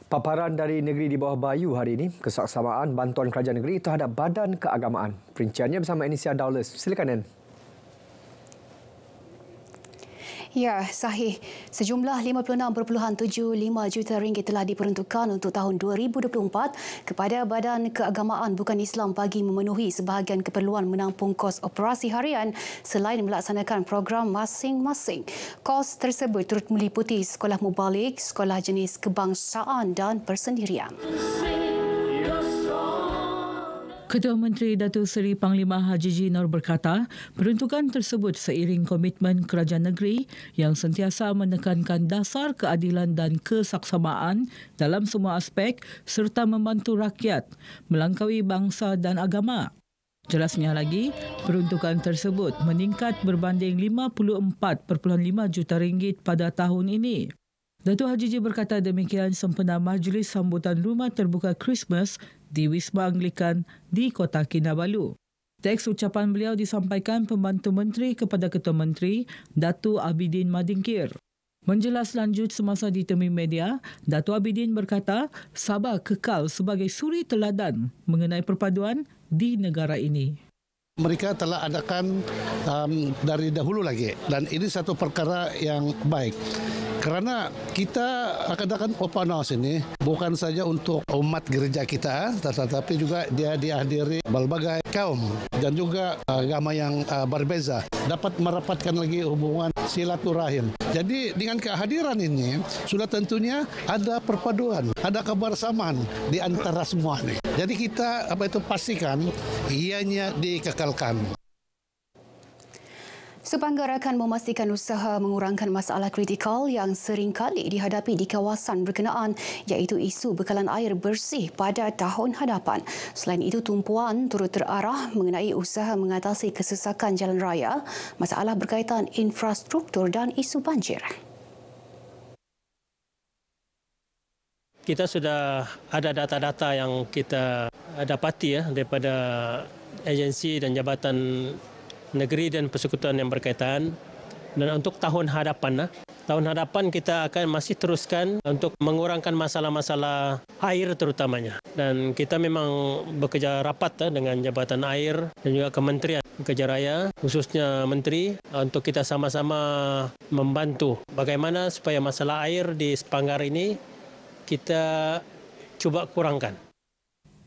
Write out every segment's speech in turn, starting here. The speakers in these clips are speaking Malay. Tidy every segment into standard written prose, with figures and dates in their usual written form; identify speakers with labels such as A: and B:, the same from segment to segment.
A: Paparan dari negeri di bawah Bayu hari ini, kesaksamaan bantuan kerajaan negeri terhadap badan keagamaan. Perinciannya bersama Anisia Dowles. Silakan, Ann.
B: Ya, sahih. Sejumlah 56.75 juta ringgit telah diperuntukkan untuk tahun 2024 kepada Badan Keagamaan Bukan Islam bagi memenuhi sebahagian keperluan menampung kos operasi harian selain melaksanakan program masing-masing. Kos tersebut turut meliputi sekolah mubalik, sekolah jenis kebangsaan dan persendirian.
C: Ketua Menteri Datuk Seri Panglima Haji G. Noor berkata, peruntukan tersebut seiring komitmen kerajaan negeri yang sentiasa menekankan dasar keadilan dan kesaksamaan dalam semua aspek serta membantu rakyat melangkaui bangsa dan agama. Jelasnya lagi, peruntukan tersebut meningkat berbanding 54.5 juta ringgit pada tahun ini. Datuk Haji G berkata demikian sempena majlis sambutan rumah terbuka Christmas di Wisma Anglikan di Kota Kinabalu. Teks ucapan beliau disampaikan Pembantu Menteri kepada Ketua Menteri, Datuk Abidin Madingkir. Menjelas lanjut semasa ditemui media, Datuk Abidin berkata Sabah kekal sebagai suri teladan mengenai perpaduan di negara ini.
D: Mereka telah adakan dari dahulu lagi dan ini satu perkara yang baik. Kerana kita adakan open house ini bukan saja untuk umat gereja kita tetapi juga dia dihadiri berbagai kaum dan juga agama yang berbeza dapat merapatkan lagi hubungan silaturahim. Jadi dengan kehadiran ini sudah tentunya ada perpaduan, ada kebersamaan di antara semua ini. Jadi kita pastikan ianya dikekalkan.
B: Supanggar akan memastikan usaha mengurangkan masalah kritikal yang sering kali dihadapi di kawasan berkenaan iaitu isu bekalan air bersih pada tahun hadapan. Selain itu, tumpuan turut terarah mengenai usaha mengatasi kesesakan jalan raya, masalah berkaitan infrastruktur dan isu banjir.
E: Kita sudah ada data-data yang kita dapati daripada agensi dan jabatan negeri dan persekutuan yang berkaitan. Dan untuk tahun hadapan kita akan masih teruskan untuk mengurangkan masalah-masalah air terutamanya. Dan kita memang bekerja rapat dengan Jabatan Air dan juga Kementerian Kerja Raya, khususnya Menteri, untuk kita sama-sama membantu bagaimana supaya masalah air di Sepanggar ini kita cuba kurangkan.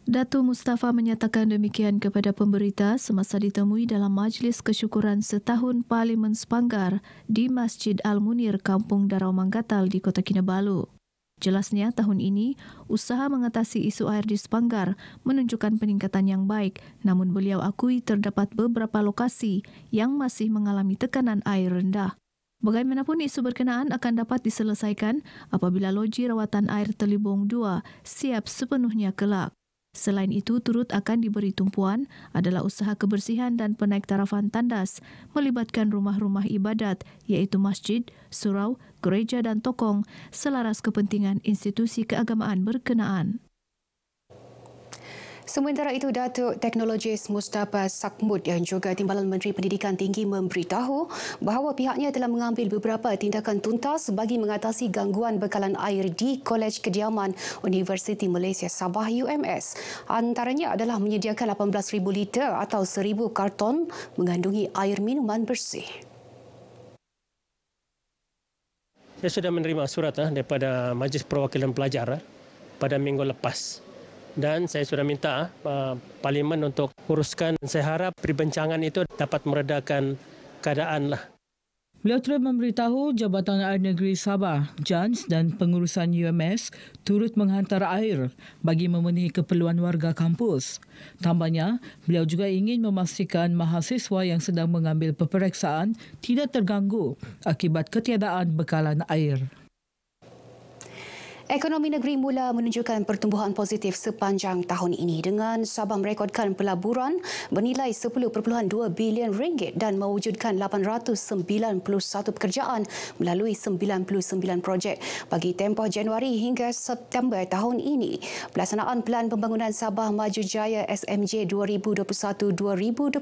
F: Datuk Mustafa menyatakan demikian kepada pemberita semasa ditemui dalam majlis kesyukuran setahun Parlimen Sepanggar di Masjid Al-Munir, Kampung Darau Manggatal di Kota Kinabalu. Jelasnya, tahun ini, usaha mengatasi isu air di Sepanggar menunjukkan peningkatan yang baik, namun beliau akui terdapat beberapa lokasi yang masih mengalami tekanan air rendah. Bagaimanapun isu berkenaan akan dapat diselesaikan apabila loji rawatan air Telibong 2 siap sepenuhnya kelak. Selain itu, turut akan diberi tumpuan adalah usaha kebersihan dan penaik tarafan tandas melibatkan rumah-rumah ibadat iaitu masjid, surau, gereja dan tokong selaras kepentingan institusi keagamaan berkenaan.
B: Sementara itu, Datuk Teknologis Mustafa Sakmud yang juga Timbalan Menteri Pendidikan Tinggi memberitahu bahawa pihaknya telah mengambil beberapa tindakan tuntas bagi mengatasi gangguan bekalan air di Kolej Kediaman Universiti Malaysia Sabah UMS. Antaranya adalah menyediakan 18,000 liter atau 1,000 karton mengandungi air minuman bersih.
E: Saya sudah menerima surat daripada Majlis Perwakilan Pelajar pada minggu lepas. Dan saya sudah minta Parlimen untuk uruskan. Saya harap perbincangan itu dapat meredakan keadaan.
C: Beliau terus memberitahu Jabatan Air Negeri Sabah, JANS dan pengurusan UMS turut menghantar air bagi memenuhi keperluan warga kampus. Tambahnya, beliau juga ingin memastikan mahasiswa yang sedang mengambil peperiksaan tidak terganggu akibat ketiadaan bekalan air.
B: Ekonomi negeri mula menunjukkan pertumbuhan positif sepanjang tahun ini dengan Sabah merekodkan pelaburan bernilai 10.2 bilion ringgit dan mewujudkan 891 pekerjaan melalui 99 projek bagi tempoh Januari hingga September tahun ini. Pelaksanaan Pelan Pembangunan Sabah Maju Jaya SMJ 2021-2025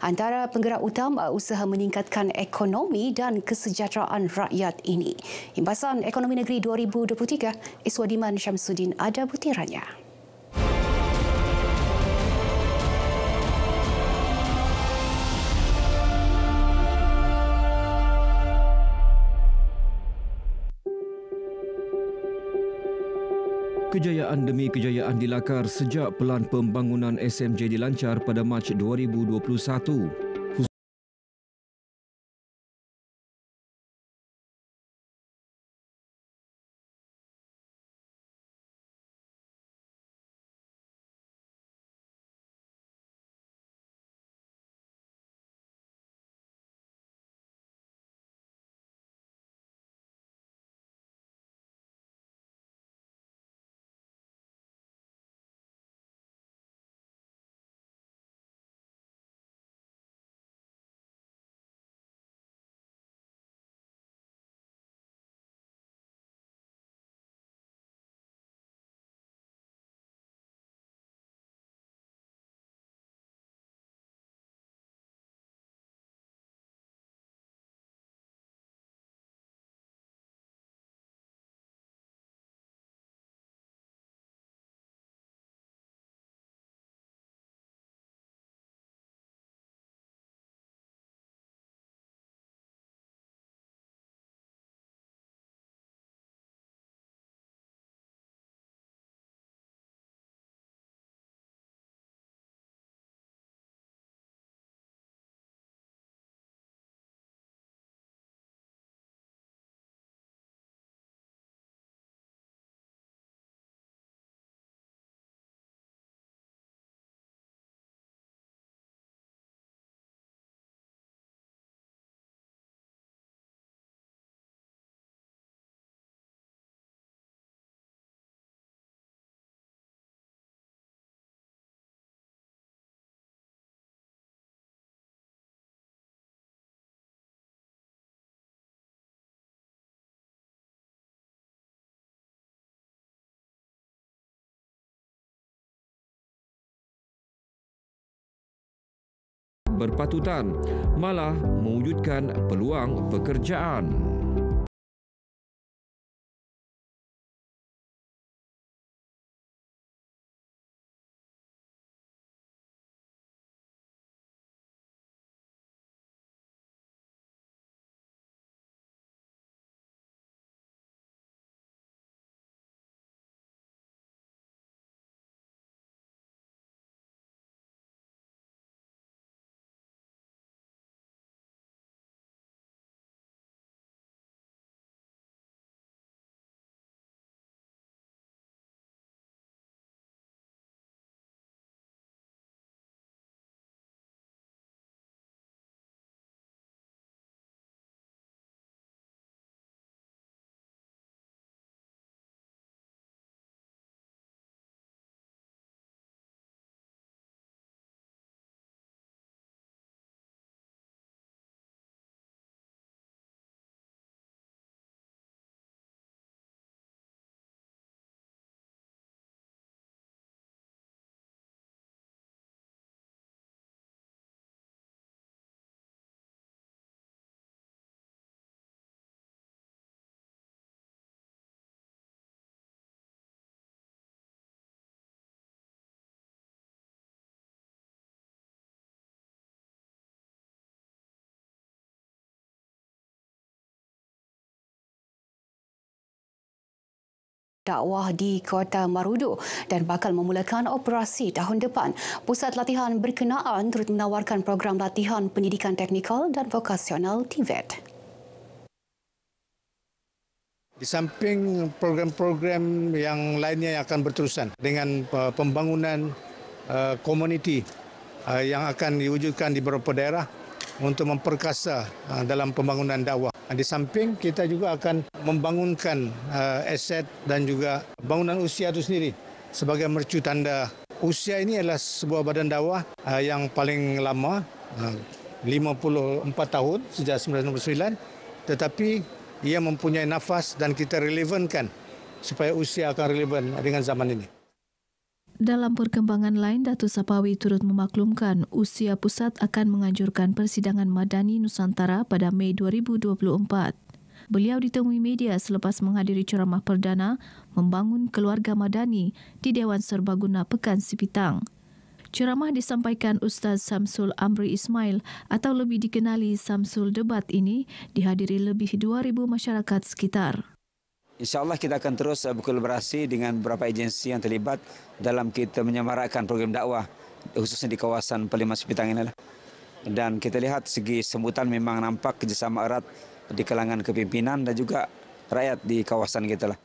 B: antara penggerak utama usaha meningkatkan ekonomi dan kesejahteraan rakyat ini. Imbasan Ekonomi Negeri 2023 3, Iswadiman Syamsuddin ada butirannya.
G: Kejayaan demi kejayaan dilakar sejak pelan pembangunan SMJ dilancar pada Mac 2021. Berpatutan, malah mewujudkan peluang pekerjaan.
B: Dakwah di Kota Marudu dan bakal memulakan operasi tahun depan. Pusat latihan berkenaan turut menawarkan program latihan pendidikan teknikal dan vokasional TVET.
D: Di samping program-program yang lainnya yang akan berterusan dengan pembangunan komuniti yang akan diwujudkan di beberapa daerah untuk memperkasa dalam pembangunan dakwah. Di samping kita juga akan membangunkan aset dan juga bangunan usia itu sendiri sebagai mercu tanda usia ini adalah sebuah badan dakwah yang paling lama 54 tahun sejak 1999, tetapi ia mempunyai nafas dan kita relevankan supaya usia akan relevan dengan zaman ini.
F: Dalam perkembangan lain, Datuk Sapawi turut memaklumkan usia pusat akan menganjurkan persidangan madani Nusantara pada Mei 2024. Beliau ditemui media selepas menghadiri ceramah perdana membangun keluarga madani di Dewan Serbaguna Pekan Sipitang. Ceramah disampaikan Ustaz Samsul Amri Ismail atau lebih dikenali Samsul Debat ini dihadiri lebih 2,000 masyarakat sekitar.
H: InsyaAllah kita akan terus berkolaborasi dengan beberapa agensi yang terlibat dalam kita menyemarakkan program dakwah khususnya di kawasan Parlimen Sipitang ini. Dan kita lihat segi sambutan memang nampak kerjasama erat di kalangan kepimpinan dan juga rakyat di kawasan kita lah.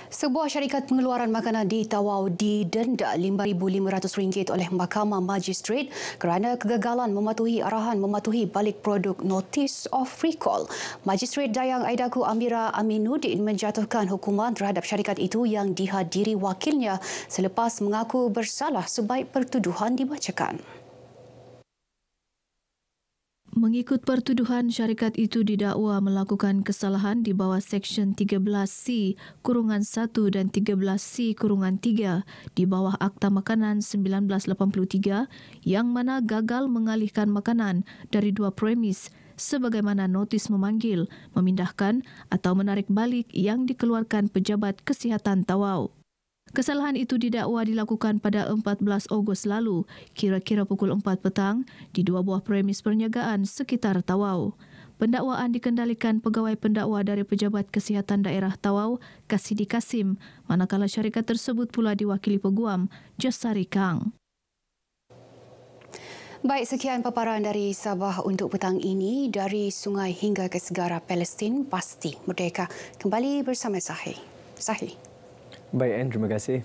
B: Sebuah syarikat pengeluaran makanan di Tawau didenda RM5,500 oleh Mahkamah Magistrate kerana kegagalan mematuhi arahan mematuhi balik produk Notice of Recall. Magistrate Dayang Aidaku Amira Aminuddin menjatuhkan hukuman terhadap syarikat itu yang dihadiri wakilnya selepas mengaku bersalah sebaik pertuduhan dibacakan.
F: Mengikut pertuduhan, syarikat itu didakwa melakukan kesalahan di bawah Seksyen 13C-1 dan 13C-3 di bawah Akta Makanan 1983 yang mana gagal mengalihkan makanan dari dua premis sebagaimana notis memanggil, memindahkan atau menarik balik yang dikeluarkan Pejabat Kesihatan Tawau. Kesalahan itu didakwa dilakukan pada 14 Ogos lalu, kira-kira pukul 4 petang, di dua buah premis perniagaan sekitar Tawau. Pendakwaan dikendalikan pegawai pendakwa dari Pejabat Kesihatan Daerah Tawau, Kasidi Kasim, manakala syarikat tersebut pula diwakili Peguam, Jasari Kang.
B: Baik, sekian paparan dari Sabah untuk petang ini. Dari sungai hingga ke segara Palestin, pasti merdeka. Kembali bersama Sahih.
A: Baik, Anne, terima kasih.